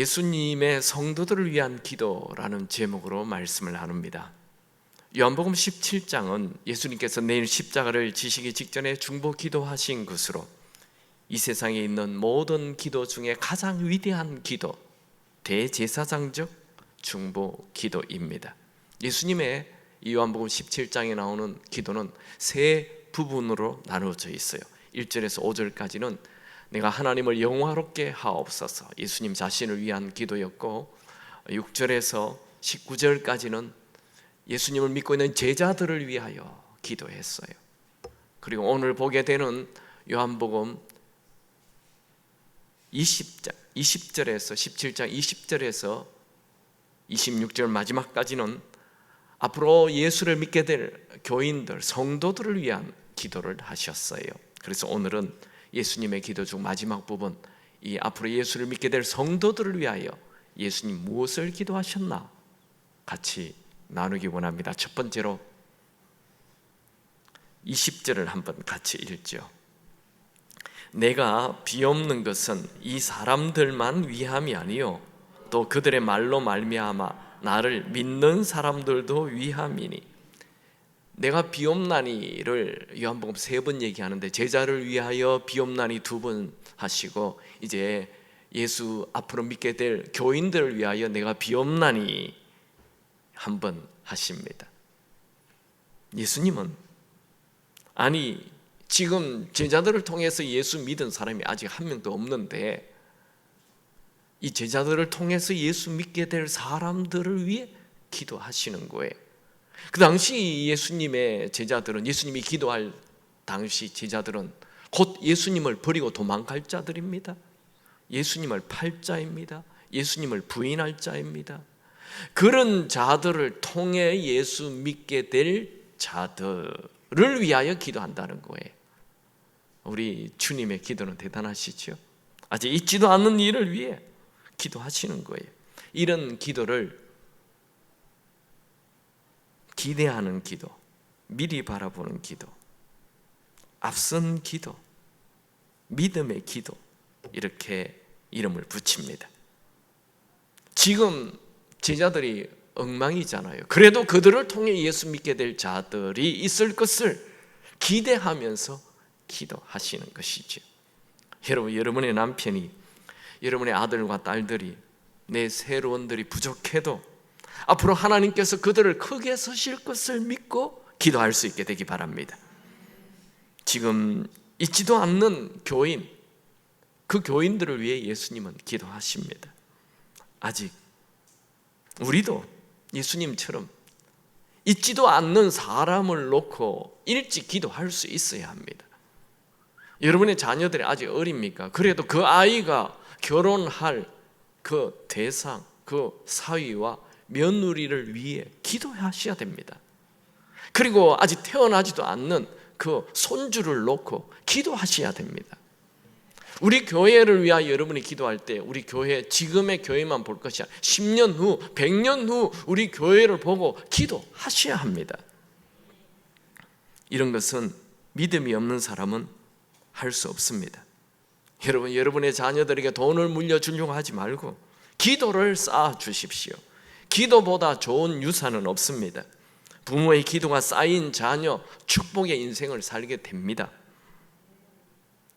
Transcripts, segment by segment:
예수님의 성도들을 위한 기도라는 제목으로 말씀을 나눕니다. 요한복음 17장은 예수님께서 내일 십자가를 지시기 직전에 중보 기도하신 것으로 이 세상에 있는 모든 기도 중에 가장 위대한 기도, 대제사장적 중보 기도입니다. 예수님의 이 요한복음 17장에 나오는 기도는 세 부분으로 나누어져 있어요. 1절에서 5절까지는 내가 하나님을 영화롭게 하옵소서, 예수님 자신을 위한 기도였고, 6절에서 19절까지는 예수님을 믿고 있는 제자들을 위하여 기도했어요. 그리고 오늘 보게 되는 요한복음 20절에서 17장 20절에서 26절 마지막까지는 앞으로 예수를 믿게 될 교인들, 성도들을 위한 기도를 하셨어요. 그래서 오늘은 예수님의 기도 중 마지막 부분, 이 앞으로 예수를 믿게 될 성도들을 위하여 예수님 무엇을 기도하셨나 같이 나누기 원합니다. 첫 번째로 20절을 한번 같이 읽죠. 내가 비옵는 것은 이 사람들만 위함이 아니요 또 그들의 말로 말미암아 나를 믿는 사람들도 위함이니. 내가 비옵나니를 요한복음 3번 얘기하는데 제자를 위하여 비옵나니 2번 하시고, 이제 예수 앞으로 믿게 될 교인들을 위하여 내가 비옵나니 1번 하십니다. 예수님은 지금 제자들을 통해서 예수 믿은 사람이 아직 한 명도 없는데, 이 제자들을 통해서 예수 믿게 될 사람들을 위해 기도하시는 거예요. 그 당시 예수님의 제자들은, 예수님이 기도할 당시 제자들은 곧 예수님을 버리고 도망갈 자들입니다. 예수님을 팔 자입니다. 예수님을 부인할 자입니다. 그런 자들을 통해 예수 믿게 될 자들을 위하여 기도한다는 거예요. 우리 주님의 기도는 대단하시죠. 아직 있지도 않는 일을 위해 기도하시는 거예요. 이런 기도를 기대하는 기도, 미리 바라보는 기도, 앞선 기도, 믿음의 기도, 이렇게 이름을 붙입니다. 지금 제자들이 엉망이잖아요. 그래도 그들을 통해 예수 믿게 될 자들이 있을 것을 기대하면서 기도하시는 것이죠. 여러분, 여러분의 남편이, 여러분의 아들과 딸들이, 내 새로운들이 부족해도 앞으로 하나님께서 그들을 크게 쓰실 것을 믿고 기도할 수 있게 되기 바랍니다. 지금 있지도 않는 교인, 그 교인들을 위해 예수님은 기도하십니다. 아직 우리도 예수님처럼 있지도 않는 사람을 놓고 일찍 기도할 수 있어야 합니다. 여러분의 자녀들이 아직 어립니까? 그래도 그 아이가 결혼할 그 대상, 그 사위와 며느리를 위해 기도하셔야 됩니다. 그리고 아직 태어나지도 않는 그 손주를 놓고 기도하셔야 됩니다. 우리 교회를 위하여 여러분이 기도할 때 우리 교회, 지금의 교회만 볼 것이 아니라 10년 후, 100년 후 우리 교회를 보고 기도하셔야 합니다. 이런 것은 믿음이 없는 사람은 할 수 없습니다. 여러분, 여러분의 자녀들에게 돈을 물려주려고 하지 말고 기도를 쌓아 주십시오. 기도보다 좋은 유산은 없습니다. 부모의 기도가 쌓인 자녀, 축복의 인생을 살게 됩니다.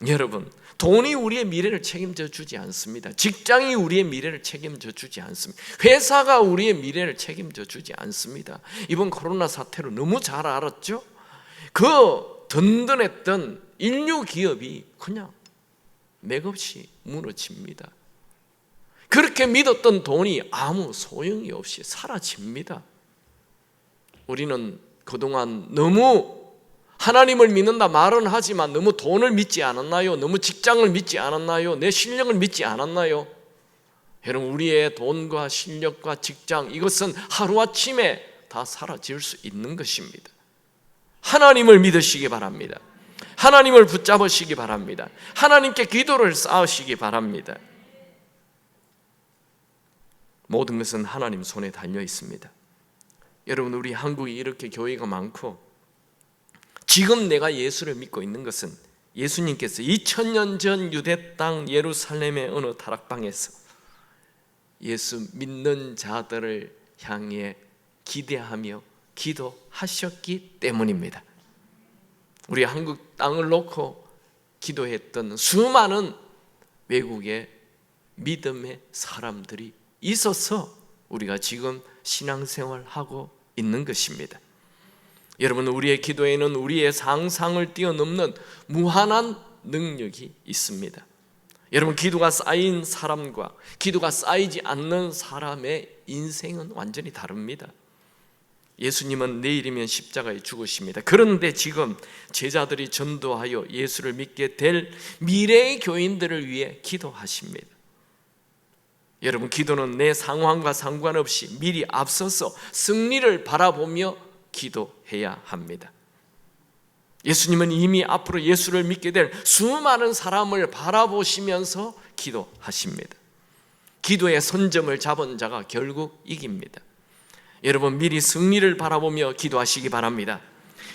여러분, 돈이 우리의 미래를 책임져 주지 않습니다. 직장이 우리의 미래를 책임져 주지 않습니다. 회사가 우리의 미래를 책임져 주지 않습니다. 이번 코로나 사태로 너무 잘 알았죠? 그 든든했던 인류 기업이 그냥 맥없이 무너집니다. 그렇게 믿었던 돈이 아무 소용이 없이 사라집니다. 우리는 그동안 너무 하나님을 믿는다 말은 하지만 너무 돈을 믿지 않았나요? 너무 직장을 믿지 않았나요? 내 실력을 믿지 않았나요? 여러분, 우리의 돈과 실력과 직장, 이것은 하루아침에 다 사라질 수 있는 것입니다. 하나님을 믿으시기 바랍니다. 하나님을 붙잡으시기 바랍니다. 하나님께 기도를 쌓으시기 바랍니다. 모든 것은 하나님 손에 달려 있습니다. 여러분, 우리 한국이 이렇게 교회가 많고 지금 내가 예수를 믿고 있는 것은 예수님께서 2000년 전 유대 땅 예루살렘의 어느 다락방에서 예수 믿는 자들을 향해 기대하며 기도하셨기 때문입니다. 우리 한국 땅을 놓고 기도했던 수많은 외국의 믿음의 사람들이 있어서 우리가 지금 신앙생활하고 있는 것입니다. 여러분, 우리의 기도에는 우리의 상상을 뛰어넘는 무한한 능력이 있습니다. 여러분, 기도가 쌓인 사람과 기도가 쌓이지 않는 사람의 인생은 완전히 다릅니다. 예수님은 내일이면 십자가에 죽으십니다. 그런데 지금 제자들이 전도하여 예수를 믿게 될 미래의 교인들을 위해 기도하십니다. 여러분, 기도는 내 상황과 상관없이 미리 앞서서 승리를 바라보며 기도해야 합니다. 예수님은 이미 앞으로 예수를 믿게 될 수많은 사람을 바라보시면서 기도하십니다. 기도의 선점을 잡은 자가 결국 이깁니다. 여러분, 미리 승리를 바라보며 기도하시기 바랍니다.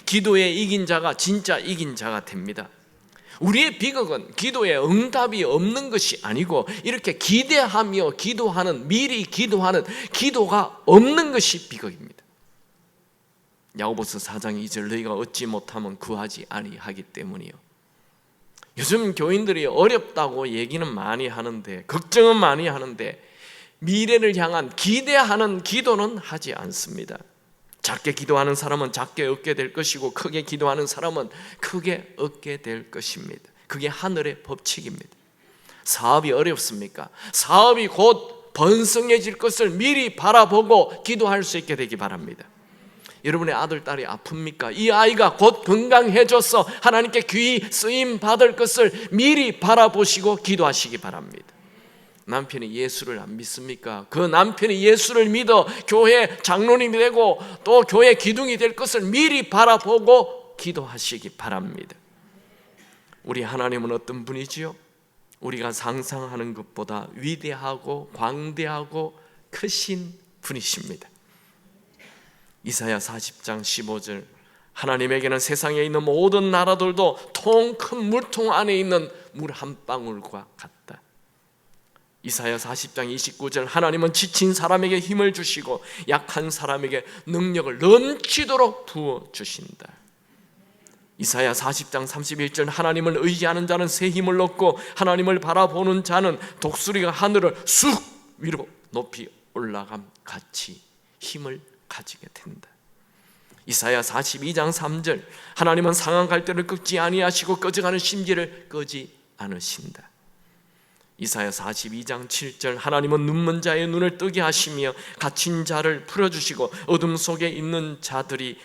기도에 이긴 자가 진짜 이긴 자가 됩니다. 우리의 비극은 기도에 응답이 없는 것이 아니고 이렇게 기대하며 기도하는, 미리 기도하는 기도가 없는 것이 비극입니다. 야고보서 4장 2절, 너희가 얻지 못하면 구하지 아니하기 때문이요. 요즘 교인들이 어렵다고 얘기는 많이 하는데, 걱정은 많이 하는데 미래를 향한 기대하는 기도는 하지 않습니다. 작게 기도하는 사람은 작게 얻게 될 것이고 크게 기도하는 사람은 크게 얻게 될 것입니다. 그게 하늘의 법칙입니다. 사업이 어렵습니까? 사업이 곧 번성해질 것을 미리 바라보고 기도할 수 있게 되기 바랍니다. 여러분의 아들, 딸이 아픕니까? 이 아이가 곧 건강해져서 하나님께 귀히 쓰임 받을 것을 미리 바라보시고 기도하시기 바랍니다. 남편이 예수를 안 믿습니까? 그 남편이 예수를 믿어 교회 장로님이 되고 또 교회 기둥이 될 것을 미리 바라보고 기도하시기 바랍니다. 우리 하나님은 어떤 분이지요? 우리가 상상하는 것보다 위대하고 광대하고 크신 분이십니다. 이사야 40장 15절, 하나님에게는 세상에 있는 모든 나라들도 큰 물통 안에 있는 물 한 방울과 같다. 이사야 40장 29절, 하나님은 지친 사람에게 힘을 주시고 약한 사람에게 능력을 넘치도록 부어주신다. 이사야 40장 31절, 하나님을 의지하는 자는 새 힘을 얻고 하나님을 바라보는 자는 독수리가 하늘을 쑥 위로 높이 올라감 같이 힘을 가지게 된다. 이사야 42장 3절, 하나님은 상한 갈대를 꺾지 아니하시고 꺼져가는 심지를 끄지 않으신다. 이사야 42장 7절, 하나님은 눈먼 자의 눈을 뜨게 하시며 갇힌 자를 풀어주시고 어둠 속에 있는 자들이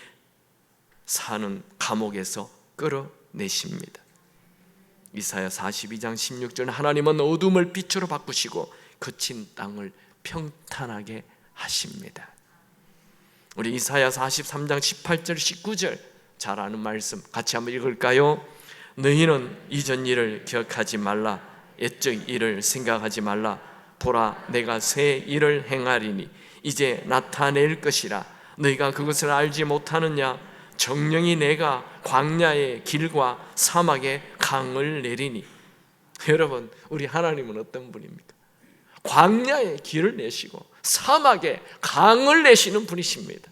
사는 감옥에서 끌어내십니다. 이사야 42장 16절, 하나님은 어둠을 빛으로 바꾸시고 거친 땅을 평탄하게 하십니다. 우리 이사야 43장 18절 19절 잘 아는 말씀 같이 한번 읽을까요? 너희는 이전 일을 기억하지 말라, 옛적 일을 생각하지 말라. 보라, 내가 새 일을 행하리니 이제 나타낼 것이라. 너희가 그것을 알지 못하느냐? 정령이 내가 광야의 길과 사막에 강을 내리니. 여러분, 우리 하나님은 어떤 분입니까? 광야에 길을 내시고 사막에 강을 내시는 분이십니다.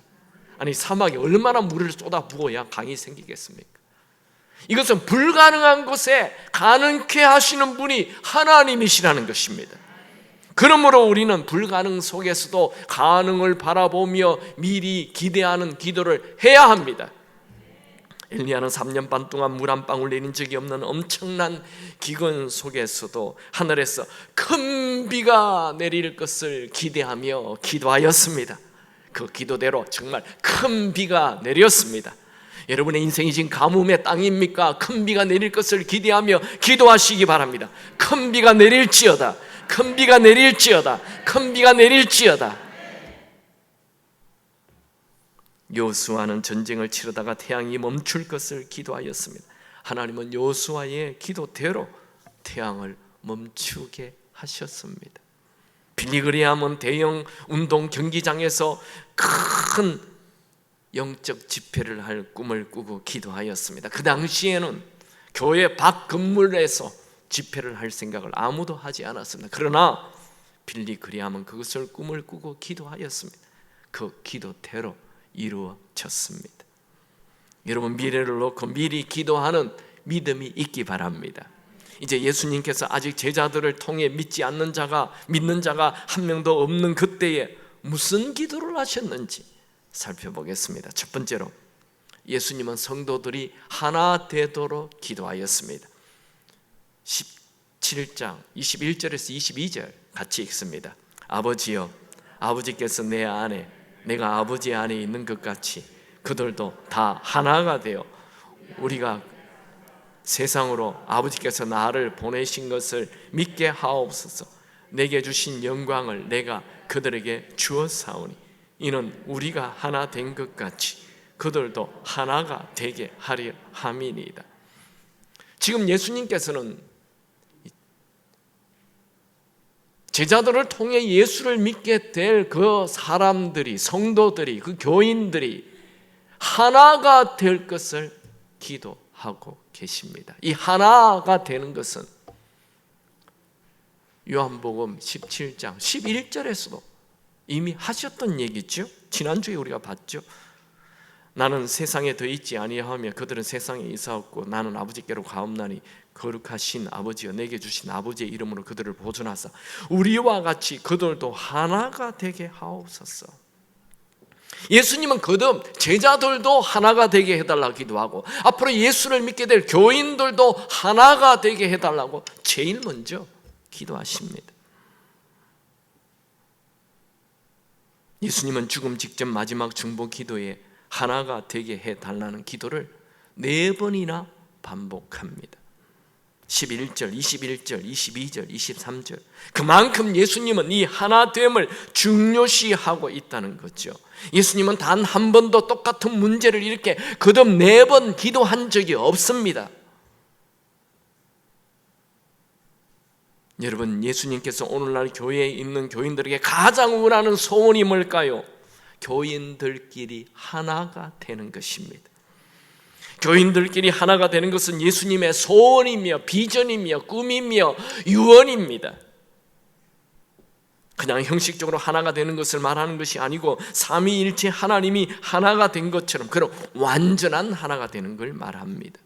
아니, 사막에 얼마나 물을 쏟아부어야 강이 생기겠습니까? 이것은 불가능한 곳에 가능케 하시는 분이 하나님이시라는 것입니다. 그러므로 우리는 불가능 속에서도 가능을 바라보며 미리 기대하는 기도를 해야 합니다. 엘리야는 3년 반 동안 물 한 방울 내린 적이 없는 엄청난 기근 속에서도 하늘에서 큰 비가 내릴 것을 기대하며 기도하였습니다. 그 기도대로 정말 큰 비가 내렸습니다. 여러분의 인생이 지금 가뭄의 땅입니까? 큰 비가 내릴 것을 기대하며 기도하시기 바랍니다. 큰 비가 내릴지어다, 큰 비가 내릴지어다, 큰 비가 내릴지어다. 여호수아는 전쟁을 치르다가 태양이 멈출 것을 기도하였습니다. 하나님은 여호수아의 기도대로 태양을 멈추게 하셨습니다. 빌리그레암은 대형 운동 경기장에서 큰 영적 집회를 할 꿈을 꾸고 기도하였습니다. 그 당시에는 교회 밖 건물에서 집회를 할 생각을 아무도 하지 않았습니다. 그러나 빌리 그리함은 그것을 꿈을 꾸고 기도하였습니다. 그 기도대로 이루어졌습니다. 여러분, 미래를 놓고 미리 기도하는 믿음이 있기 바랍니다. 이제 예수님께서 아직 제자들을 통해 믿는 자가 한 명도 없는 그때에 무슨 기도를 하셨는지 살펴보겠습니다. 첫 번째로, 예수님은 성도들이 하나 되도록 기도하였습니다. 17장 21절에서 22절 같이 읽습니다. 아버지여, 아버지께서 내 안에 내가 아버지 안에 있는 것 같이 그들도 다 하나가 되어 우리가 세상으로 아버지께서 나를 보내신 것을 믿게 하옵소서. 내게 주신 영광을 내가 그들에게 주었사오니 이는 우리가 하나 된 것 같이 그들도 하나가 되게 하려 함이니이다. 지금 예수님께서는 제자들을 통해 예수를 믿게 될 그 사람들이, 성도들이, 그 교인들이 하나가 될 것을 기도하고 계십니다. 이 하나가 되는 것은 요한복음 17장 11절에서도 이미 하셨던 얘기죠. 지난주에 우리가 봤죠. 나는 세상에 더 있지 아니하며 그들은 세상에 있사옵고 나는 아버지께로 가옵나니 거룩하신 아버지여, 내게 주신 아버지의 이름으로 그들을 보존하사 우리와 같이 그들도 하나가 되게 하옵소서. 예수님은 거듭 제자들도 하나가 되게 해달라고 기도하고 앞으로 예수를 믿게 될 교인들도 하나가 되게 해달라고 제일 먼저 기도하십니다. 예수님은 죽음 직전 마지막 중보 기도에 하나가 되게 해달라는 기도를 4번이나 반복합니다. 11절, 21절, 22절, 23절. 그만큼 예수님은 이 하나됨을 중요시하고 있다는 거죠. 예수님은 단 한 번도 똑같은 문제를 이렇게 거듭 4번 기도한 적이 없습니다. 여러분, 예수님께서 오늘날 교회에 있는 교인들에게 가장 원하는 소원이 뭘까요? 교인들끼리 하나가 되는 것입니다. 교인들끼리 하나가 되는 것은 예수님의 소원이며 비전이며 꿈이며 유언입니다. 그냥 형식적으로 하나가 되는 것을 말하는 것이 아니고 삼위일체 하나님이 하나가 된 것처럼 그런 완전한 하나가 되는 걸 말합니다.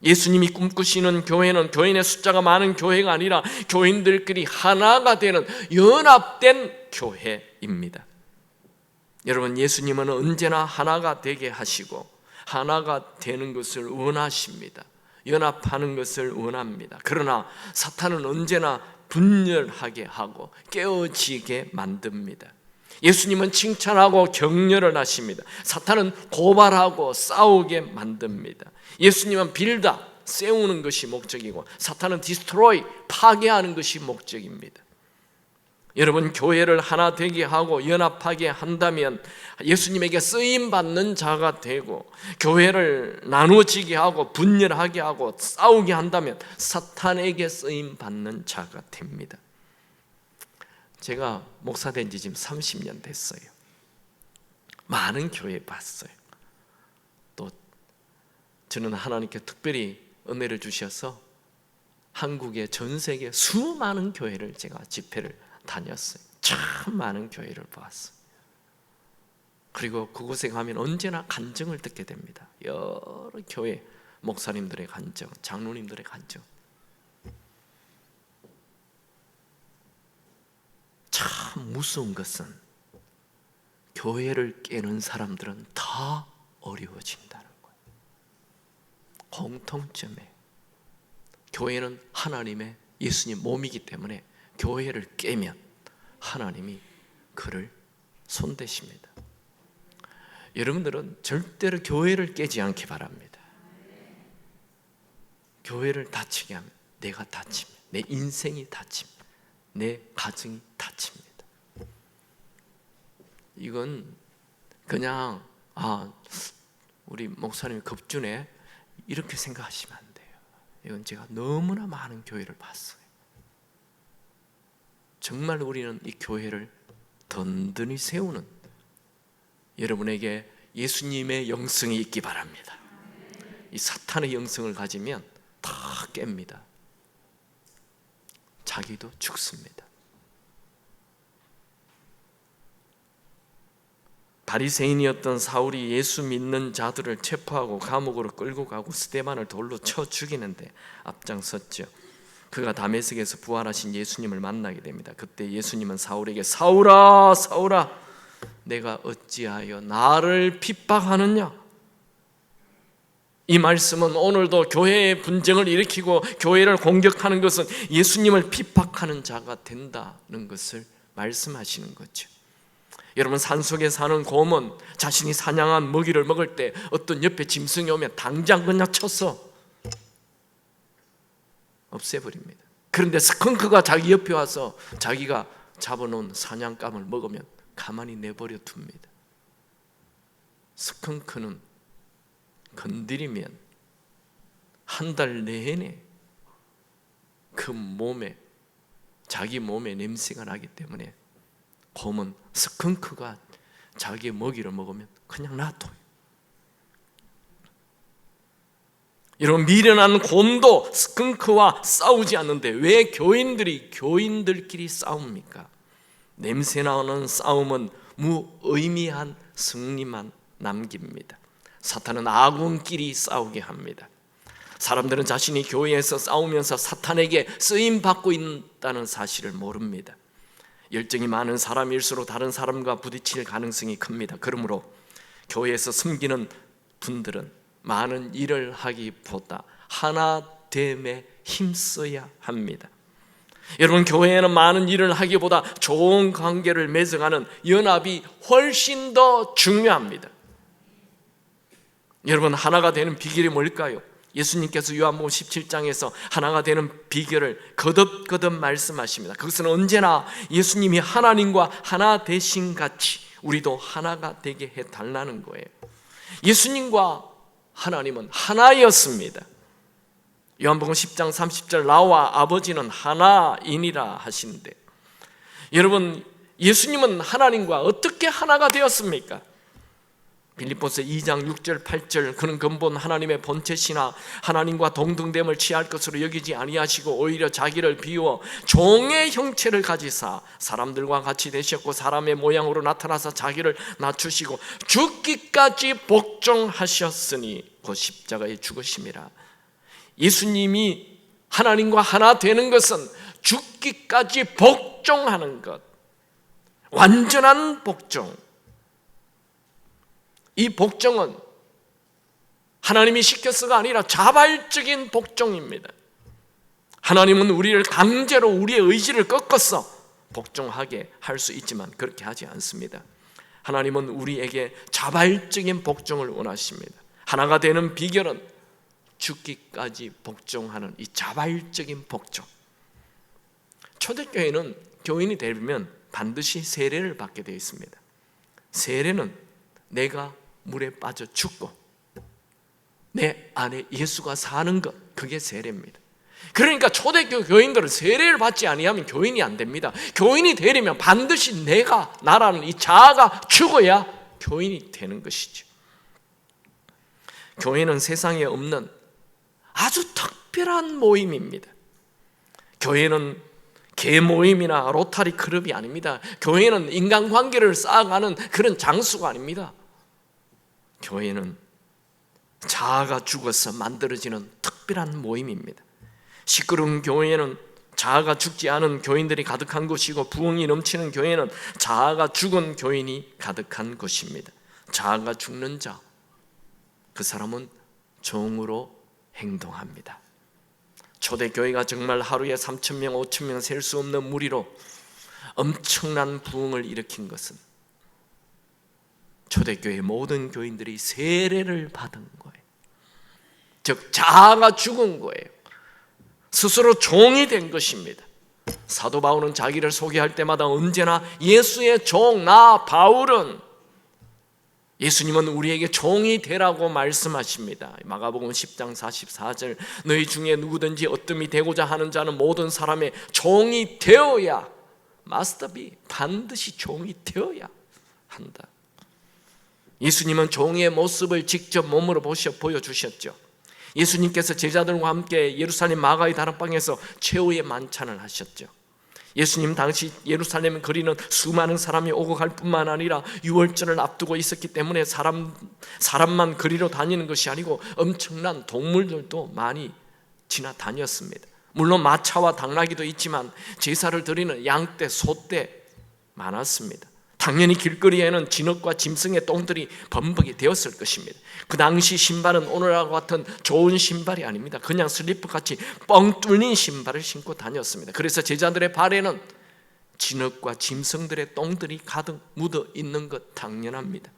예수님이 꿈꾸시는 교회는 교인의 숫자가 많은 교회가 아니라 교인들끼리 하나가 되는 연합된 교회입니다. 여러분, 예수님은 언제나 하나가 되게 하시고 하나가 되는 것을 원하십니다. 연합하는 것을 원합니다. 그러나 사탄은 언제나 분열하게 하고 깨어지게 만듭니다. 예수님은 칭찬하고 격려를 하십니다. 사탄은 고발하고 싸우게 만듭니다. 예수님은 빌다, 세우는 것이 목적이고 사탄은 디스트로이, 파괴하는 것이 목적입니다. 여러분, 교회를 하나 되게 하고 연합하게 한다면 예수님에게 쓰임받는 자가 되고, 교회를 나누어지게 하고 분열하게 하고 싸우게 한다면 사탄에게 쓰임받는 자가 됩니다. 제가 목사 된 지 지금 30년 됐어요. 많은 교회 봤어요. 또 저는 하나님께 특별히 은혜를 주셔서 한국의 전 세계 수많은 교회를 제가 집회를 다녔어요. 참 많은 교회를 보았어요. 그리고 그곳에 가면 언제나 간증을 듣게 됩니다. 여러 교회 목사님들의 간증, 장로님들의 간증. 참 무서운 것은 교회를 깨는 사람들은 다 어려워진다는 거예요. 공통점에 교회는 하나님의 예수님 몸이기 때문에 교회를 깨면 하나님이 그를 손대십니다. 여러분들은 절대로 교회를 깨지 않기 바랍니다. 교회를 다치게 하면 내가 다칩니다. 내 인생이 다칩니다. 내 가정이 다칩니다. 이건 그냥 우리 목사님이 급주네 이렇게 생각하시면 안 돼요. 이건 제가 너무나 많은 교회를 봤어요. 정말 우리는 이 교회를 든든히 세우는 여러분에게 예수님의 영성이 있기 바랍니다. 이 사탄의 영성을 가지면 다 깹니다. 자기도 죽습니다. 바리새인이었던 사울이 예수 믿는 자들을 체포하고 감옥으로 끌고 가고 스데반을 돌로 쳐 죽이는데 앞장섰죠. 그가 다메섹에서 부활하신 예수님을 만나게 됩니다. 그때 예수님은 사울에게 사울아 사울아 내가 어찌하여 나를 핍박하느냐? 이 말씀은 오늘도 교회의 분쟁을 일으키고 교회를 공격하는 것은 예수님을 핍박하는 자가 된다는 것을 말씀하시는 거죠. 여러분, 산속에 사는 곰은 자신이 사냥한 먹이를 먹을 때 어떤 옆에 짐승이 오면 당장 그냥 쳐서 없애버립니다. 그런데 스컹크가 자기 옆에 와서 자기가 잡아놓은 사냥감을 먹으면 가만히 내버려 둡니다. 스컹크는 건드리면 한 달 내내 그 몸에 자기 몸에 냄새가 나기 때문에 곰은 스컹크가 자기 먹이를 먹으면 그냥 놔둬요. 여러분, 미련한 곰도 스컹크와 싸우지 않는데 왜 교인들끼리 싸웁니까? 냄새나는 싸움은 무의미한 승리만 남깁니다. 사탄은 아군끼리 싸우게 합니다. 사람들은 자신이 교회에서 싸우면서 사탄에게 쓰임받고 있다는 사실을 모릅니다. 열정이 많은 사람일수록 다른 사람과 부딪힐 가능성이 큽니다. 그러므로 교회에서 섬기는 분들은 많은 일을 하기보다 하나됨에 힘써야 합니다. 여러분, 교회에는 많은 일을 하기보다 좋은 관계를 맺어가는 연합이 훨씬 더 중요합니다. 여러분, 하나가 되는 비결이 뭘까요? 예수님께서 요한복음 17장에서 하나가 되는 비결을 거듭거듭 말씀하십니다. 그것은 언제나 예수님이 하나님과 하나 되신 같이 우리도 하나가 되게 해달라는 거예요. 예수님과 하나님은 하나였습니다. 요한복음 10장 30절 나와 아버지는 하나이니라 하시는데, 여러분, 예수님은 하나님과 어떻게 하나가 되었습니까? 빌립보서 2장 6절 8절 그는 근본 하나님의 본체시나 하나님과 동등됨을 취할 것으로 여기지 아니하시고 오히려 자기를 비워 종의 형체를 가지사 사람들과 같이 되셨고 사람의 모양으로 나타나서 자기를 낮추시고 죽기까지 복종하셨으니 곧 십자가에 죽으심이라. 예수님이 하나님과 하나 되는 것은 죽기까지 복종하는 것, 완전한 복종. 이 복종은 하나님이 시켜서가 아니라 자발적인 복종입니다. 하나님은 우리를 강제로 우리의 의지를 꺾어서 복종하게 할 수 있지만 그렇게 하지 않습니다. 하나님은 우리에게 자발적인 복종을 원하십니다. 하나가 되는 비결은 죽기까지 복종하는 이 자발적인 복종. 초대교회는 교인이 되려면 반드시 세례를 받게 되어 있습니다. 세례는 내가 물에 빠져 죽고 내 안에 예수가 사는 것, 그게 세례입니다. 그러니까 초대교회 교인들은 세례를 받지 아니하면 교인이 안 됩니다. 교인이 되려면 반드시 나라는 이 자아가 죽어야 교인이 되는 것이죠. 교회는 세상에 없는 아주 특별한 모임입니다. 교회는 개 모임이나 로타리 클럽이 아닙니다. 교회는 인간관계를 쌓아가는 그런 장소가 아닙니다. 교회는 자아가 죽어서 만들어지는 특별한 모임입니다. 시끄러운 교회는 자아가 죽지 않은 교인들이 가득한 곳이고, 부흥이 넘치는 교회는 자아가 죽은 교인이 가득한 곳입니다. 자아가 죽는 자, 그 사람은 종으로 행동합니다. 초대교회가 정말 하루에 3,000명, 5,000명 셀 수 없는 무리로 엄청난 부흥을 일으킨 것은 초대교회 모든 교인들이 세례를 받은 거예요. 즉 자아가 죽은 거예요. 스스로 종이 된 것입니다. 사도 바울은 자기를 소개할 때마다 언제나 예수의 종, 나 바울은, 예수님은 우리에게 종이 되라고 말씀하십니다. 마가복음 10장 44절 너희 중에 누구든지 어뜸이 되고자 하는 자는 모든 사람의 종이 되어야, must be, 반드시 종이 되어야 한다. 예수님은 종의 모습을 직접 몸으로 보여주셨죠. 예수님께서 제자들과 함께 예루살렘 마가의 다락방에서 최후의 만찬을 하셨죠. 예수님 당시 예루살렘 거리는 수많은 사람이 오고 갈 뿐만 아니라 유월절을 앞두고 있었기 때문에 사람만 거리로 다니는 것이 아니고 엄청난 동물들도 많이 지나다녔습니다. 물론 마차와 당나귀도 있지만 제사를 드리는 양떼, 소떼 많았습니다. 당연히 길거리에는 진흙과 짐승의 똥들이 범벅이 되었을 것입니다. 그 당시 신발은 오늘과 같은 좋은 신발이 아닙니다. 그냥 슬리퍼같이 뻥 뚫린 신발을 신고 다녔습니다. 그래서 제자들의 발에는 진흙과 짐승들의 똥들이 가득 묻어 있는 것 당연합니다.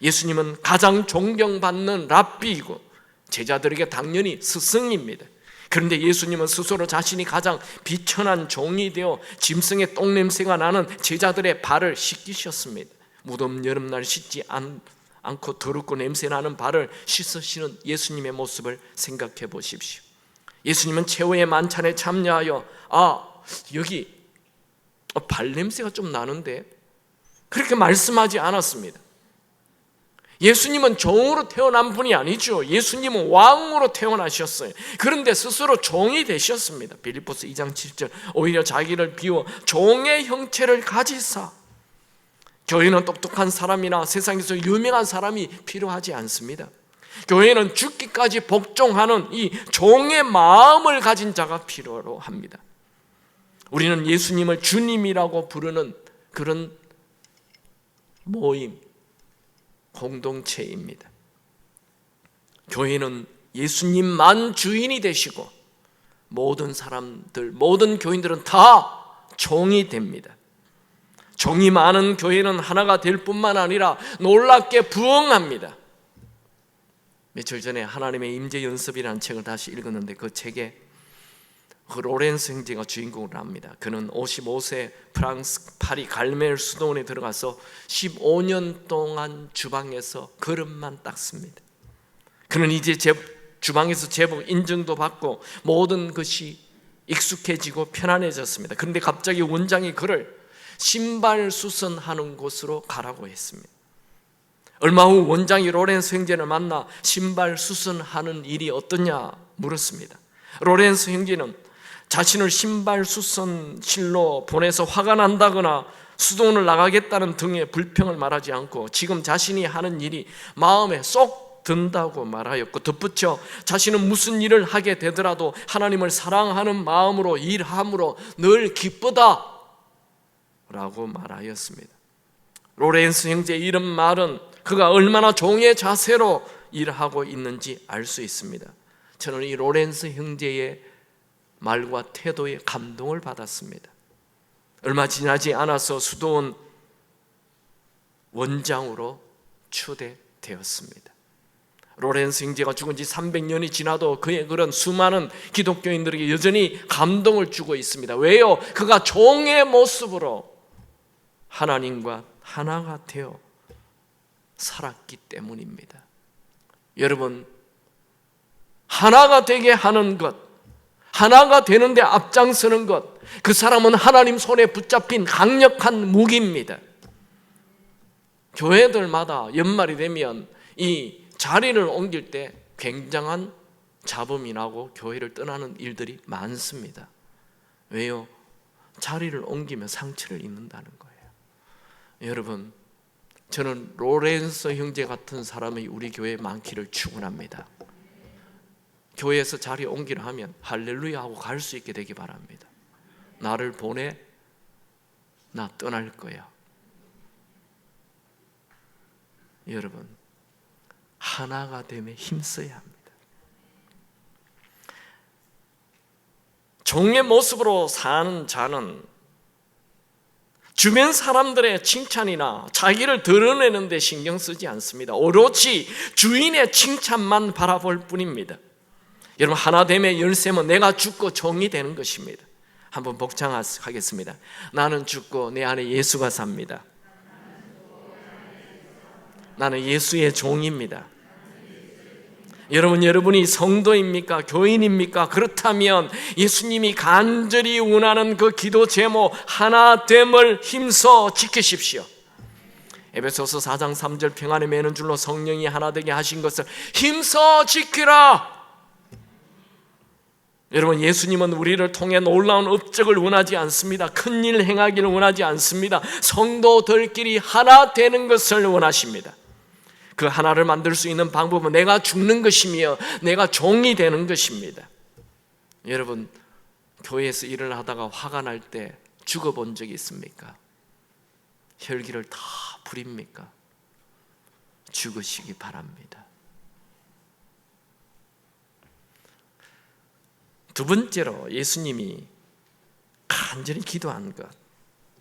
예수님은 가장 존경받는 랍비이고 제자들에게 당연히 스승입니다. 그런데 예수님은 스스로 자신이 가장 비천한 종이 되어 짐승의 똥냄새가 나는 제자들의 발을 씻기셨습니다. 무더운 여름날 씻지 않고 더럽고 냄새나는 발을 씻으시는 예수님의 모습을 생각해 보십시오. 예수님은 최후의 만찬에 참여하여 여기 발냄새가 좀 나는데 그렇게 말씀하지 않았습니다. 예수님은 종으로 태어난 분이 아니죠. 예수님은 왕으로 태어나셨어요. 그런데 스스로 종이 되셨습니다. 빌립보서 2장 7절 오히려 자기를 비워 종의 형체를 가지사. 교회는 똑똑한 사람이나 세상에서 유명한 사람이 필요하지 않습니다. 교회는 죽기까지 복종하는 이 종의 마음을 가진 자가 필요로 합니다. 우리는 예수님을 주님이라고 부르는 그런 모임, 공동체입니다. 교회는 예수님만 주인이 되시고 모든 사람들, 모든 교인들은 다 종이 됩니다. 종이 많은 교회는 하나가 될 뿐만 아니라 놀랍게 부흥합니다. 며칠 전에 하나님의 임재 연습이라는 책을 다시 읽었는데 그 책에 로렌스 형제가 주인공을 합니다. 그는 55세 프랑스 파리 갈멜 수도원에 들어가서 15년 동안 주방에서 그릇만 닦습니다. 그는 이제 주방에서 제법 인정도 받고 모든 것이 익숙해지고 편안해졌습니다. 그런데 갑자기 원장이 그를 신발 수선하는 곳으로 가라고 했습니다. 얼마 후 원장이 로렌스 형제를 만나 신발 수선하는 일이 어떠냐 물었습니다. 로렌스 형제는 자신을 신발 수선실로 보내서 화가 난다거나 수도원을 나가겠다는 등의 불평을 말하지 않고 지금 자신이 하는 일이 마음에 쏙 든다고 말하였고 덧붙여 자신은 무슨 일을 하게 되더라도 하나님을 사랑하는 마음으로 일함으로 늘 기쁘다 라고 말하였습니다. 로렌스 형제의 이런 말은 그가 얼마나 종의 자세로 일하고 있는지 알 수 있습니다. 저는 이 로렌스 형제의 말과 태도에 감동을 받았습니다. 얼마 지나지 않아서 수도원 원장으로 초대되었습니다. 로렌스 형제가 죽은 지 300년이 지나도 그의 글은 수많은 기독교인들에게 여전히 감동을 주고 있습니다. 왜요? 그가 종의 모습으로 하나님과 하나가 되어 살았기 때문입니다. 여러분, 하나가 되게 하는 것, 하나가 되는데 앞장서는 것, 그 사람은 하나님 손에 붙잡힌 강력한 무기입니다. 교회들마다 연말이 되면 이 자리를 옮길 때 굉장한 잡음이 나고 교회를 떠나는 일들이 많습니다. 왜요? 자리를 옮기면 상처를 입는다는 거예요. 여러분, 저는 로렌스 형제 같은 사람이 우리 교회에 많기를 축원합니다. 교회에서 자리 옮기려 하면 할렐루야 하고 갈 수 있게 되기 바랍니다. 나를 보내, 나 떠날 거야. 여러분, 하나가 됨에 힘써야 합니다. 종의 모습으로 사는 자는 주변 사람들의 칭찬이나 자기를 드러내는 데 신경 쓰지 않습니다. 오로지 주인의 칭찬만 바라볼 뿐입니다. 여러분, 하나됨의 열쇠는 내가 죽고 종이 되는 것입니다. 한번 복창하겠습니다. 나는 죽고 내 안에 예수가 삽니다. 나는 예수의 종입니다. 여러분이 성도입니까? 교인입니까? 그렇다면 예수님이 간절히 원하는 그 기도 제목 하나됨을 힘써 지키십시오. 에베소서 4장 3절 평안에 매는 줄로 성령이 하나 되게 하신 것을 힘써 지키라. 여러분, 예수님은 우리를 통해 놀라운 업적을 원하지 않습니다. 큰일 행하기를 원하지 않습니다. 성도들끼리 하나 되는 것을 원하십니다. 그 하나를 만들 수 있는 방법은 내가 죽는 것이며 내가 종이 되는 것입니다. 여러분, 교회에서 일을 하다가 화가 날 때 죽어본 적이 있습니까? 혈기를 다 부립니까? 죽으시기 바랍니다. 두 번째로 예수님이 간절히 기도한 것,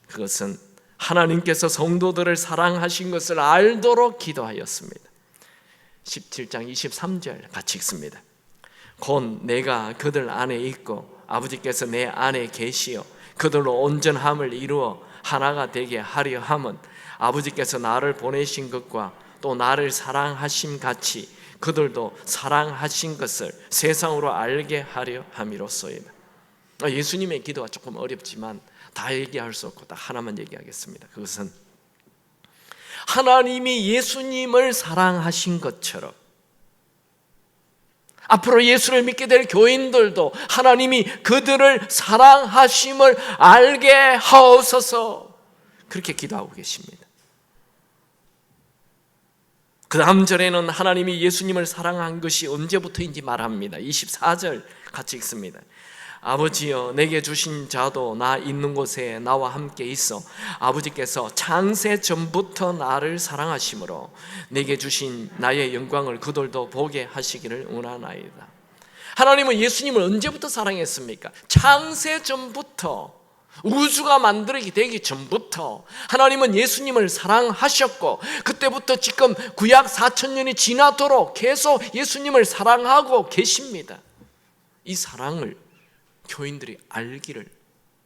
그것은 하나님께서 성도들을 사랑하신 것을 알도록 기도하였습니다. 17장 23절 같이 읽습니다. 곧 내가 그들 안에 있고 아버지께서 내 안에 계시어 그들로 온전함을 이루어 하나가 되게 하려 함은 아버지께서 나를 보내신 것과 또 나를 사랑하심 같이 그들도 사랑하신 것을 세상으로 알게 하려 함이로소이다. 예수님의 기도가 조금 어렵지만 다 얘기할 수 없고 딱 하나만 얘기하겠습니다. 그것은 하나님이 예수님을 사랑하신 것처럼 앞으로 예수를 믿게 될 교인들도 하나님이 그들을 사랑하심을 알게 하옵소서, 그렇게 기도하고 계십니다. 그 다음 절에는 하나님이 예수님을 사랑한 것이 언제부터인지 말합니다. 24절 같이 읽습니다. 아버지여, 내게 주신 자도 나 있는 곳에 나와 함께 있어 아버지께서 창세 전부터 나를 사랑하심으로 내게 주신 나의 영광을 그들도 보게 하시기를 원하나이다. 하나님은 예수님을 언제부터 사랑했습니까? 창세 전부터, 우주가 만들어지기 되기 전부터 하나님은 예수님을 사랑하셨고, 그때부터 지금 구약 4000년이 지나도록 계속 예수님을 사랑하고 계십니다. 이 사랑을 교인들이 알기를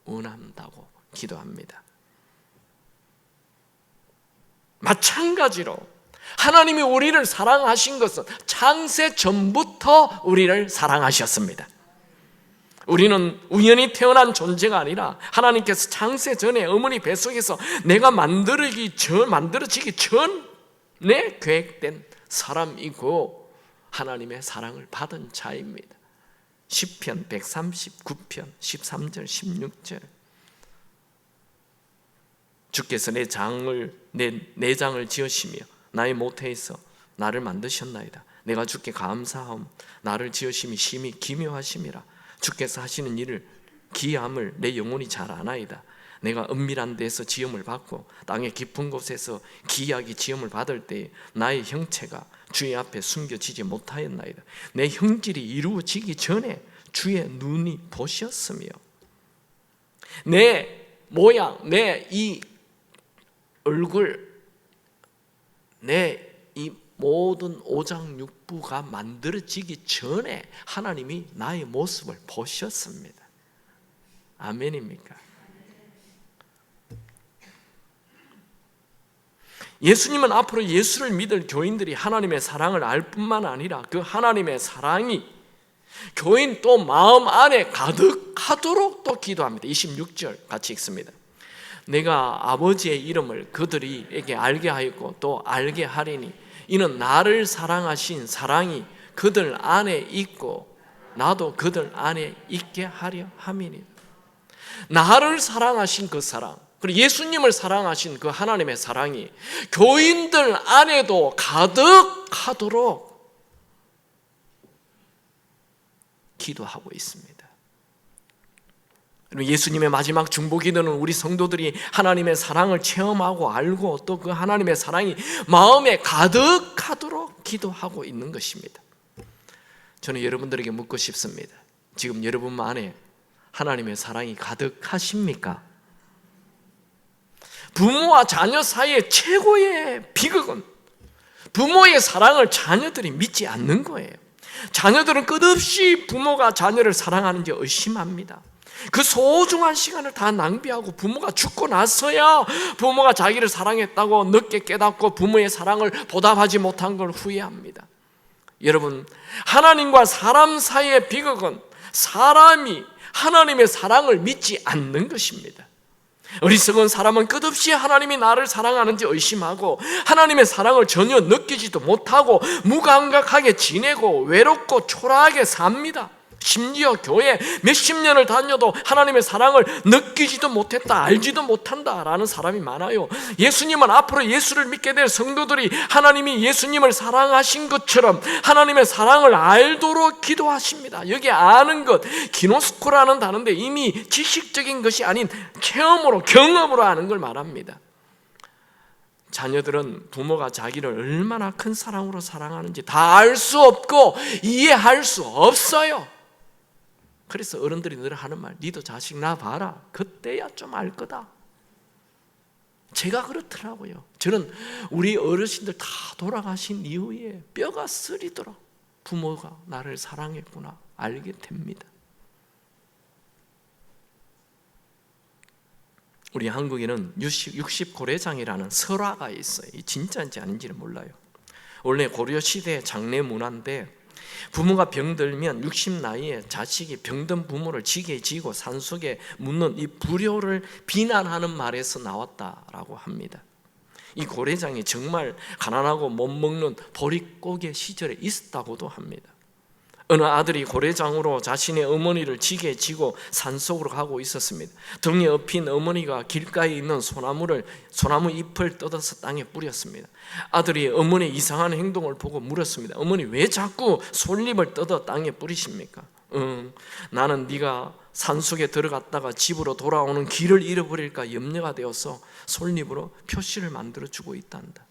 원한다고 기도합니다. 마찬가지로 하나님이 우리를 사랑하신 것은 창세 전부터 우리를 사랑하셨습니다. 우리는 우연히 태어난 존재가 아니라 하나님께서 창세 전에 어머니 뱃속에서 내가 만들어지기 전에 계획된 사람이고 하나님의 사랑을 받은 자입니다. 시편 139편 13절 16절 주께서 내 장을 지으시며 나의 모태에서 나를 만드셨나이다. 내가 주께 감사함. 나를 지으심이 심히 기묘하심이라. 주께서 하시는 일을 기함을 내 영혼이 잘 아나이다. 내가 은밀한 데서 지음을 받고 땅의 깊은 곳에서 기이하게 지음을 받을 때 나의 형체가 주의 앞에 숨겨지지 못하였나이다. 내 형질이 이루어지기 전에 주의 눈이 보셨으며 내 모양, 내 이 얼굴, 내 이 모든 오장육부가 만들어지기 전에 하나님이 나의 모습을 보셨습니다. 아멘입니까? 예수님은 앞으로 예수를 믿을 교인들이 하나님의 사랑을 알 뿐만 아니라 그 하나님의 사랑이 교인 또 마음 안에 가득하도록 또 기도합니다. 26절 같이 읽습니다. 내가 아버지의 이름을 그들에게 알게 하였고 또 알게 하리니 이는 나를 사랑하신 사랑이 그들 안에 있고 나도 그들 안에 있게 하려 함이니. 나를 사랑하신 그 사랑, 그리고 예수님을 사랑하신 그 하나님의 사랑이 교인들 안에도 가득하도록 기도하고 있습니다. 예수님의 마지막 중보기도는 우리 성도들이 하나님의 사랑을 체험하고 알고 또 그 하나님의 사랑이 마음에 가득하도록 기도하고 있는 것입니다. 저는 여러분들에게 묻고 싶습니다. 지금 여러분 안에 하나님의 사랑이 가득하십니까? 부모와 자녀 사이의 최고의 비극은 부모의 사랑을 자녀들이 믿지 않는 거예요. 자녀들은 끝없이 부모가 자녀를 사랑하는지 의심합니다. 그 소중한 시간을 다 낭비하고 부모가 죽고 나서야 부모가 자기를 사랑했다고 늦게 깨닫고 부모의 사랑을 보답하지 못한 걸 후회합니다. 여러분, 하나님과 사람 사이의 비극은 사람이 하나님의 사랑을 믿지 않는 것입니다. 어리석은 사람은 끝없이 하나님이 나를 사랑하는지 의심하고 하나님의 사랑을 전혀 느끼지도 못하고 무감각하게 지내고 외롭고 초라하게 삽니다. 심지어 교회 몇십 년을 다녀도 하나님의 사랑을 느끼지도 못했다, 알지도 못한다라는 사람이 많아요. 예수님은 앞으로 예수를 믿게 될 성도들이 하나님이 예수님을 사랑하신 것처럼 하나님의 사랑을 알도록 기도하십니다. 여기 아는 것, 기노스코라는 단어인데 이미 지식적인 것이 아닌 체험으로, 경험으로 아는 걸 말합니다. 자녀들은 부모가 자기를 얼마나 큰 사랑으로 사랑하는지 다 알 수 없고 이해할 수 없어요. 그래서 어른들이 늘 하는 말, 니도 자식 낳아봐라. 그때야 좀 알 거다. 제가 그렇더라고요. 저는 우리 어르신들 다 돌아가신 이후에 뼈가 쓰리도록 부모가 나를 사랑했구나 알게 됩니다. 우리 한국에는 60고래장이라는 설화가 있어요. 진짜인지 아닌지는 몰라요. 원래 고려 시대의 장례 문화인데 부모가 병들면 60 나이에 자식이 병든 부모를 지게 지고 산속에 묻는 이 불효를 비난하는 말에서 나왔다라고 합니다. 이 고래장이 정말 가난하고 못 먹는 보릿고개 시절에 있었다고도 합니다. 어느 아들이 고래장으로 자신의 어머니를 지게 지고 산속으로 가고 있었습니다. 등에 업힌 어머니가 길가에 있는 소나무 잎을 뜯어서 땅에 뿌렸습니다. 아들이 어머니의 이상한 행동을 보고 물었습니다. 어머니, 왜 자꾸 솔잎을 뜯어 땅에 뿌리십니까? 나는 네가 산속에 들어갔다가 집으로 돌아오는 길을 잃어버릴까 염려가 되어서 솔잎으로 표시를 만들어주고 있단다.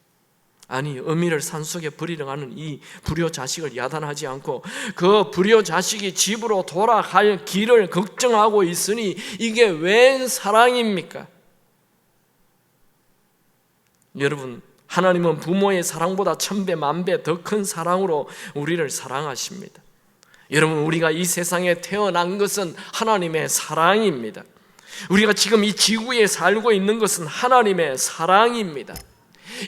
아니, 어미를 산속에 버리러 가는 이 불효 자식을 야단하지 않고 그 불효 자식이 집으로 돌아갈 길을 걱정하고 있으니 이게 웬 사랑입니까? 여러분, 하나님은 부모의 사랑보다 1000배, 10,000배 더 큰 사랑으로 우리를 사랑하십니다. 여러분, 우리가 이 세상에 태어난 것은 하나님의 사랑입니다. 우리가 지금 이 지구에 살고 있는 것은 하나님의 사랑입니다.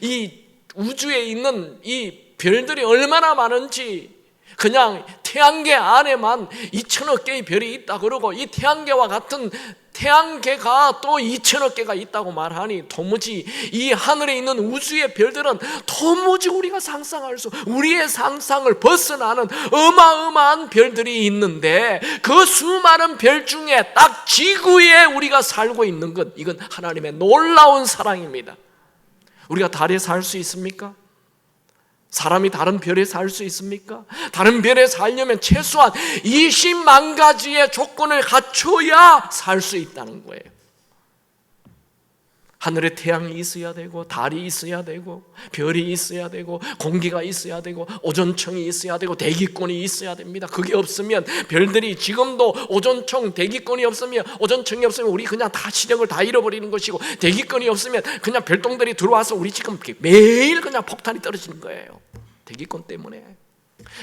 이 우주에 있는 이 별들이 얼마나 많은지 그냥 태양계 안에만 2천억 개의 별이 있다 그러고 이 태양계와 같은 태양계가 또 2천억 개가 있다고 말하니 도무지 이 하늘에 있는 우주의 별들은 도무지 우리가 상상할 수, 우리의 상상을 벗어나는 어마어마한 별들이 있는데 그 수많은 별 중에 딱 지구에 우리가 살고 있는 것, 이건 하나님의 놀라운 사랑입니다. 우리가 달에 살 수 있습니까? 사람이 다른 별에 살 수 있습니까? 다른 별에 살려면 최소한 20만 가지의 조건을 갖춰야 살 수 있다는 거예요. 하늘에 태양이 있어야 되고 달이 있어야 되고 별이 있어야 되고 공기가 있어야 되고 오존청이 있어야 되고 대기권이 있어야 됩니다. 그게 없으면 별들이 지금도 오존청 대기권이 없으면 오존청이 없으면 우리 그냥 다 시력을 다 잃어버리는 것이고 대기권이 없으면 그냥 별똥들이 들어와서 우리 지금 매일 그냥 폭탄이 떨어지는 거예요. 대기권 때문에.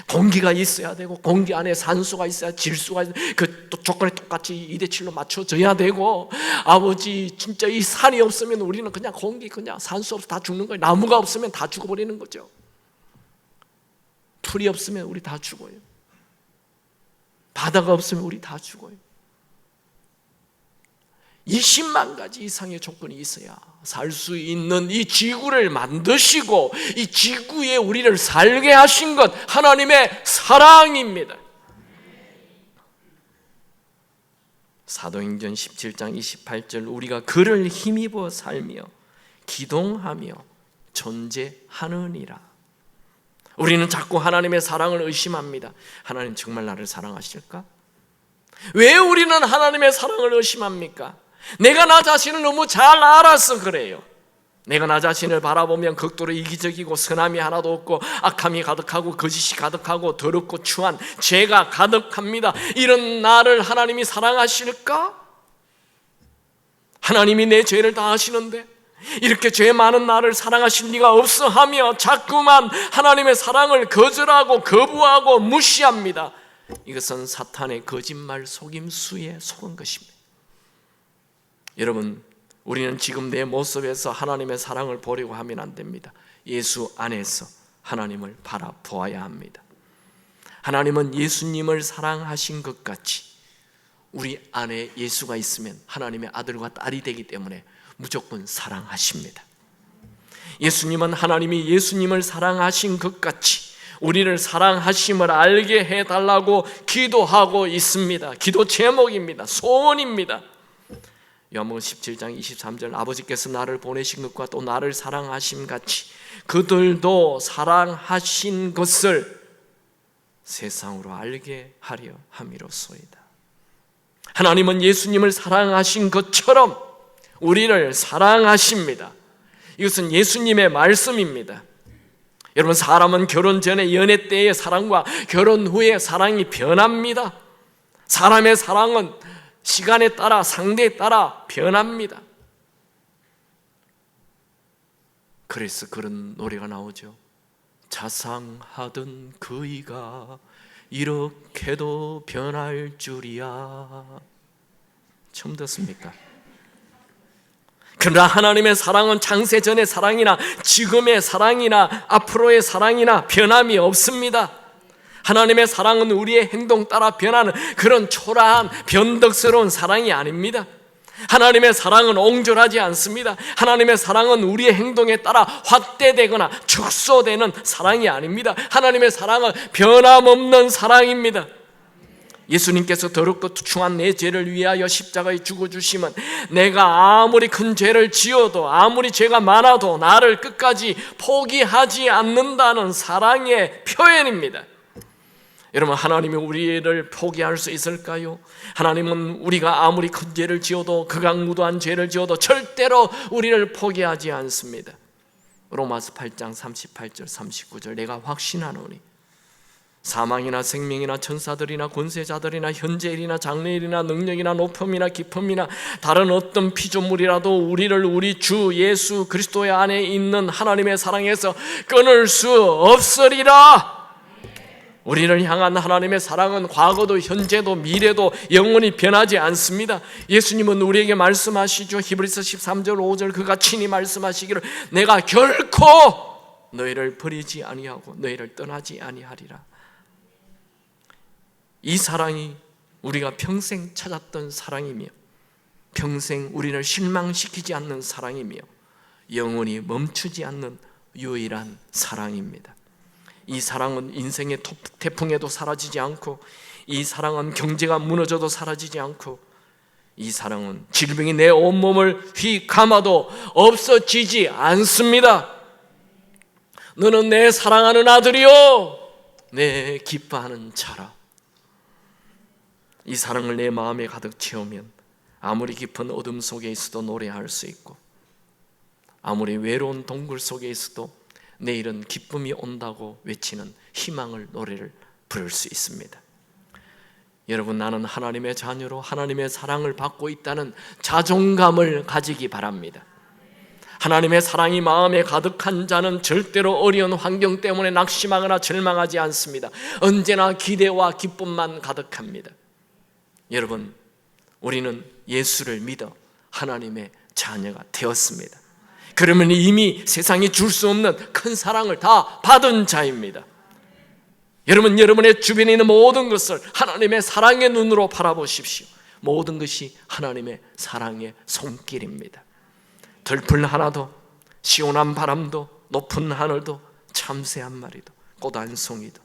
공기가 있어야 되고 공기 안에 산소가 있어야 질소가 그 조건이 똑같이 2대7로 맞춰져야 되고 아버지 진짜 이 산이 없으면 우리는 그냥 공기 그냥 산소 없어 다 죽는 거예요. 나무가 없으면 다 죽어버리는 거죠. 풀이 없으면 우리 다 죽어요. 바다가 없으면 우리 다 죽어요. 20만 가지 이상의 조건이 있어야 살 수 있는 이 지구를 만드시고 이 지구에 우리를 살게 하신 것 하나님의 사랑입니다. 사도행전 17장 28절 우리가 그를 힘입어 살며 기동하며 존재하느니라. 우리는 자꾸 하나님의 사랑을 의심합니다. 하나님 정말 나를 사랑하실까? 왜 우리는 하나님의 사랑을 의심합니까? 내가 나 자신을 너무 잘 알아서 그래요. 내가 나 자신을 바라보면 극도로 이기적이고 선함이 하나도 없고 악함이 가득하고 거짓이 가득하고 더럽고 추한 죄가 가득합니다. 이런 나를 하나님이 사랑하실까? 하나님이 내 죄를 다 아시는데 이렇게 죄 많은 나를 사랑하실 리가 없어 하며 자꾸만 하나님의 사랑을 거절하고 거부하고 무시합니다. 이것은 사탄의 거짓말 속임수에 속은 것입니다. 여러분, 우리는 지금 내 모습에서 하나님의 사랑을 보려고 하면 안 됩니다. 예수 안에서 하나님을 바라보아야 합니다. 하나님은 예수님을 사랑하신 것 같이 우리 안에 예수가 있으면 하나님의 아들과 딸이 되기 때문에 무조건 사랑하십니다. 예수님은 하나님이 예수님을 사랑하신 것 같이 우리를 사랑하심을 알게 해달라고 기도하고 있습니다. 기도 제목입니다. 소원입니다. 요한복음 17장 23절 아버지께서 나를 보내신 것과 또 나를 사랑하심 같이 그들도 사랑하신 것을 세상으로 알게 하려 함이로소이다. 하나님은 예수님을 사랑하신 것처럼 우리를 사랑하십니다. 이것은 예수님의 말씀입니다. 여러분, 사람은 결혼 전에 연애 때의 사랑과 결혼 후의 사랑이 변합니다. 사람의 사랑은 시간에 따라 상대에 따라 변합니다. 그래서 그런 노래가 나오죠. 자상하던 그이가 이렇게도 변할 줄이야. 처음 듣습니까? 그러나 하나님의 사랑은 창세전의 사랑이나 지금의 사랑이나 앞으로의 사랑이나 변함이 없습니다. 하나님의 사랑은 우리의 행동 따라 변하는 그런 초라한 변덕스러운 사랑이 아닙니다. 하나님의 사랑은 옹졸하지 않습니다. 하나님의 사랑은 우리의 행동에 따라 확대되거나 축소되는 사랑이 아닙니다. 하나님의 사랑은 변함없는 사랑입니다. 예수님께서 더럽고 투충한 내 죄를 위하여 십자가에 죽어주시면 내가 아무리 큰 죄를 지어도 아무리 죄가 많아도 나를 끝까지 포기하지 않는다는 사랑의 표현입니다. 여러분, 하나님이 우리를 포기할 수 있을까요? 하나님은 우리가 아무리 큰 죄를 지어도 극악무도한 죄를 지어도 절대로 우리를 포기하지 않습니다. 로마서 8장 38절 39절 내가 확신하노니 사망이나 생명이나 천사들이나 권세자들이나 현재일이나 장래일이나 능력이나 높음이나 깊음이나 다른 어떤 피조물이라도 우리를 우리 주 예수 그리스도의 안에 있는 하나님의 사랑에서 끊을 수 없으리라. 우리를 향한 하나님의 사랑은 과거도 현재도 미래도 영원히 변하지 않습니다. 예수님은 우리에게 말씀하시죠. 히브리서 13절 5절 그가 친히 말씀하시기를 내가 결코 너희를 버리지 아니하고 너희를 떠나지 아니하리라. 이 사랑이 우리가 평생 찾았던 사랑이며 평생 우리를 실망시키지 않는 사랑이며 영원히 멈추지 않는 유일한 사랑입니다. 이 사랑은 인생의 태풍에도 사라지지 않고 이 사랑은 경제가 무너져도 사라지지 않고 이 사랑은 질병이 내 온몸을 휘감아도 없어지지 않습니다. 너는 내 사랑하는 아들이요 내 기뻐하는 자라. 이 사랑을 내 마음에 가득 채우면 아무리 깊은 어둠 속에 있어도 노래할 수 있고 아무리 외로운 동굴 속에 있어도 내일은 기쁨이 온다고 외치는 희망을 노래를 부를 수 있습니다. 여러분, 나는 하나님의 자녀로 하나님의 사랑을 받고 있다는 자존감을 가지기 바랍니다. 하나님의 사랑이 마음에 가득한 자는 절대로 어려운 환경 때문에 낙심하거나 절망하지 않습니다. 언제나 기대와 기쁨만 가득합니다. 여러분, 우리는 예수를 믿어 하나님의 자녀가 되었습니다. 그러면 이미 세상이 줄 수 없는 큰 사랑을 다 받은 자입니다. 여러분, 여러분의 주변에 있는 모든 것을 하나님의 사랑의 눈으로 바라보십시오. 모든 것이 하나님의 사랑의 손길입니다. 들풀 하나도, 시원한 바람도, 높은 하늘도, 참새 한 마리도, 꽃 한 송이도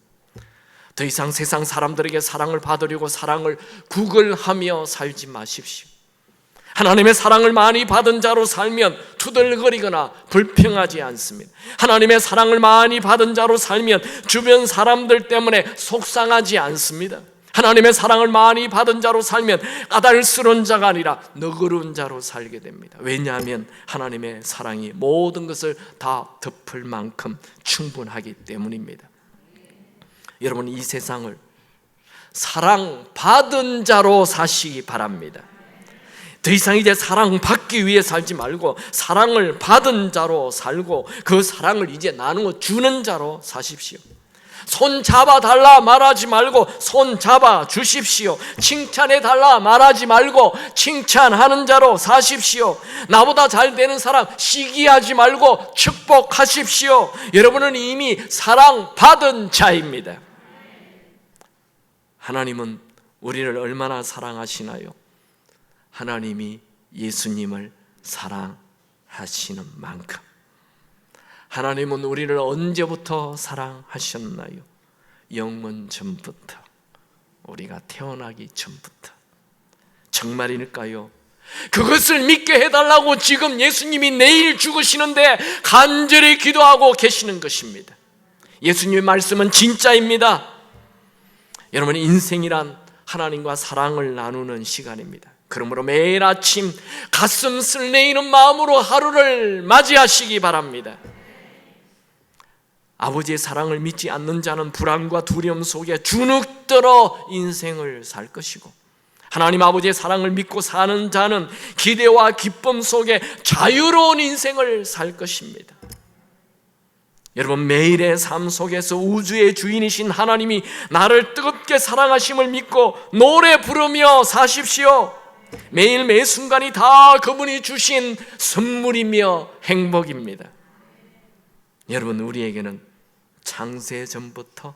더 이상 세상 사람들에게 사랑을 받으려고 사랑을 구걸하며 살지 마십시오. 하나님의 사랑을 많이 받은 자로 살면 투덜거리거나 불평하지 않습니다. 하나님의 사랑을 많이 받은 자로 살면 주변 사람들 때문에 속상하지 않습니다. 하나님의 사랑을 많이 받은 자로 살면 까닭스러운 자가 아니라 너그러운 자로 살게 됩니다. 왜냐하면 하나님의 사랑이 모든 것을 다 덮을 만큼 충분하기 때문입니다. 여러분, 이 세상을 사랑받은 자로 사시기 바랍니다. 더 이상 이제 사랑받기 위해 살지 말고 사랑을 받은 자로 살고 그 사랑을 이제 나누어 주는 자로 사십시오. 손 잡아달라 말하지 말고 손 잡아 주십시오. 칭찬해달라 말하지 말고 칭찬하는 자로 사십시오. 나보다 잘 되는 사람 시기하지 말고 축복하십시오. 여러분은 이미 사랑받은 자입니다. 하나님은 우리를 얼마나 사랑하시나요? 하나님이 예수님을 사랑하시는 만큼 하나님은 우리를 언제부터 사랑하셨나요? 영원 전부터, 우리가 태어나기 전부터. 정말일까요? 그것을 믿게 해달라고 지금 예수님이 내일 죽으시는데 간절히 기도하고 계시는 것입니다. 예수님의 말씀은 진짜입니다. 여러분, 인생이란 하나님과 사랑을 나누는 시간입니다. 그러므로 매일 아침 가슴 설레이는 마음으로 하루를 맞이하시기 바랍니다. 아버지의 사랑을 믿지 않는 자는 불안과 두려움 속에 주눅들어 인생을 살 것이고, 하나님 아버지의 사랑을 믿고 사는 자는 기대와 기쁨 속에 자유로운 인생을 살 것입니다. 여러분, 매일의 삶 속에서 우주의 주인이신 하나님이 나를 뜨겁게 사랑하심을 믿고 노래 부르며 사십시오. 매일 매 순간이 다 그분이 주신 선물이며 행복입니다. 여러분, 우리에게는 창세 전부터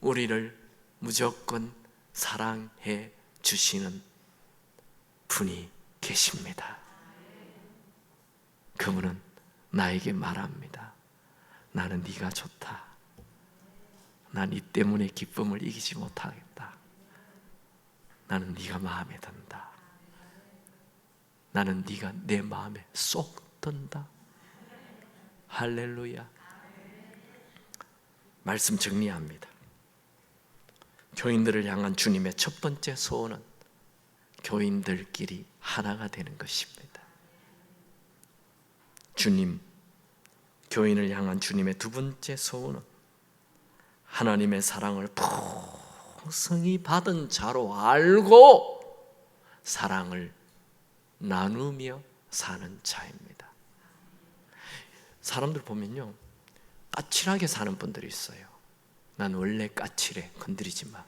우리를 무조건 사랑해 주시는 분이 계십니다. 그분은 나에게 말합니다. 나는 네가 좋다. 난 이 때문에 기쁨을 이기지 못하겠다. 나는 네가 마음에 든다. 나는 네가 내 마음에 쏙 든다. 할렐루야. 말씀 정리합니다. 교인들을 향한 주님의 첫 번째 소원은 교인들끼리 하나가 되는 것입니다. 교인을 향한 주님의 두 번째 소원은 하나님의 사랑을 풍성히 받은 자로 알고 사랑을 나누며 사는 자입니다. 사람들 보면요, 까칠하게 사는 분들이 있어요. 난 원래 까칠해. 건드리지 마.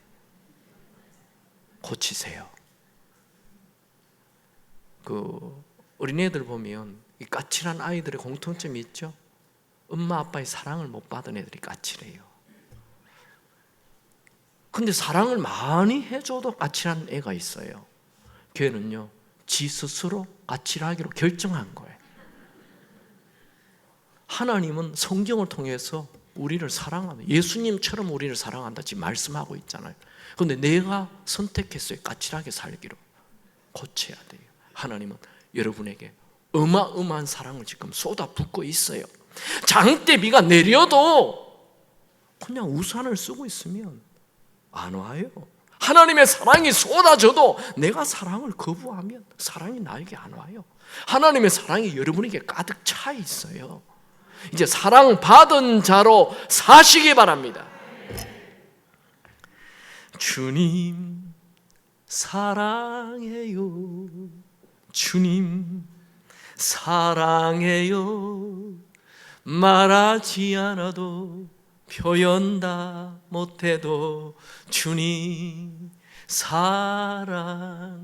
고치세요. 어린애들 보면 이 까칠한 아이들의 공통점이 있죠. 엄마 아빠의 사랑을 못 받은 애들이 까칠해요. 근데 사랑을 많이 해줘도 까칠한 애가 있어요. 걔는요, 지 스스로 까칠하기로 결정한 거예요. 하나님은 성경을 통해서 우리를 사랑한다. 예수님처럼 우리를 사랑한다 지금 말씀하고 있잖아요. 그런데 내가 선택했어요. 까칠하게 살기로. 고쳐야 돼요. 하나님은 여러분에게 어마어마한 사랑을 지금 쏟아붓고 있어요. 장대비가 내려도 그냥 우산을 쓰고 있으면 안 와요. 하나님의 사랑이 쏟아져도 내가 사랑을 거부하면 사랑이 나에게 안 와요. 하나님의 사랑이 여러분에게 가득 차 있어요. 이제 사랑받은 자로 사시기 바랍니다. 주님 사랑해요. 주님 사랑해요. 말하지 않아도 표현 다 못해도 주님 사랑해요.